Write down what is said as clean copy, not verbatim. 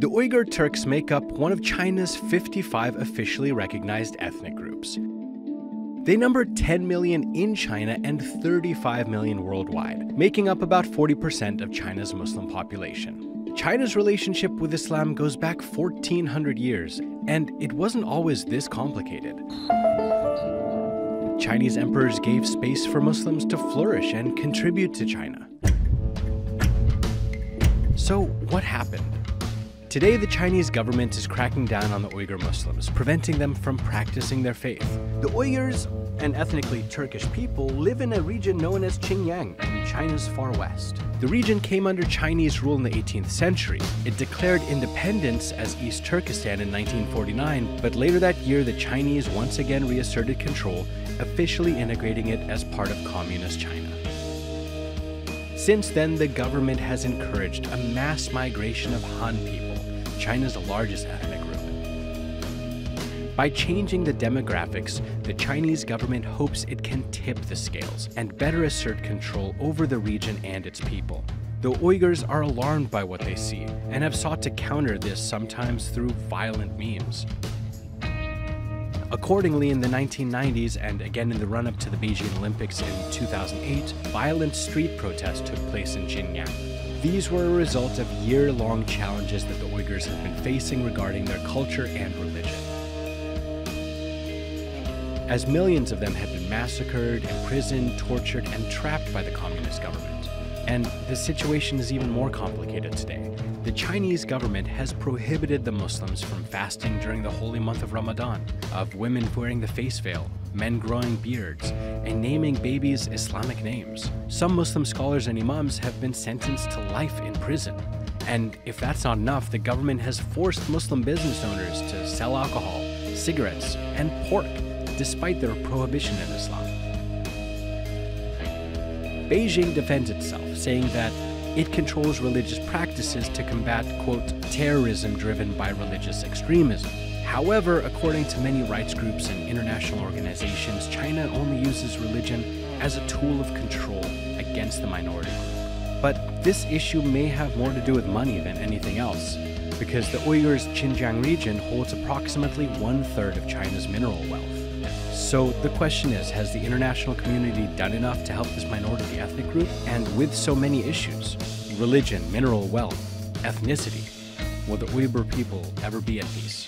The Uyghur Turks make up one of China's 55 officially recognized ethnic groups. They number 10 million in China and 35 million worldwide, making up about 40% of China's Muslim population. China's relationship with Islam goes back 1,400 years, and it wasn't always this complicated. Chinese emperors gave space for Muslims to flourish and contribute to China. So, what happened? Today, the Chinese government is cracking down on the Uyghur Muslims, preventing them from practicing their faith. The Uyghurs, an ethnically Turkish people, live in a region known as Xinjiang in China's far west. The region came under Chinese rule in the 18th century. It declared independence as East Turkestan in 1949, but later that year, the Chinese once again reasserted control, officially integrating it as part of Communist China. Since then, the government has encouraged a mass migration of Han people, China's largest ethnic group. By changing the demographics, the Chinese government hopes it can tip the scales and better assert control over the region and its people. The Uyghurs are alarmed by what they see and have sought to counter this sometimes through violent memes. Accordingly, in the 1990s and again in the run-up to the Beijing Olympics in 2008, violent street protests took place in Xinjiang. These were a result of year-long challenges that the Uyghurs have been facing regarding their culture and religion. As millions of them had been massacred, imprisoned, tortured, and trapped by the communist government. And the situation is even more complicated today. The Chinese government has prohibited the Muslims from fasting during the holy month of Ramadan, of women wearing the face veil, men growing beards, and naming babies Islamic names. Some Muslim scholars and imams have been sentenced to life in prison. And if that's not enough, the government has forced Muslim business owners to sell alcohol, cigarettes, and pork, despite their prohibition in Islam. Beijing defends itself, saying that it controls religious practices to combat, quote, terrorism driven by religious extremism. However, according to many rights groups and international organizations, China only uses religion as a tool of control against the minority group. But this issue may have more to do with money than anything else, because the Uyghurs' Xinjiang region holds approximately 1/3 of China's mineral wealth. So the question is, has the international community done enough to help this minority ethnic group? And with so many issues, religion, mineral wealth, ethnicity, will the Uyghur people ever be at peace?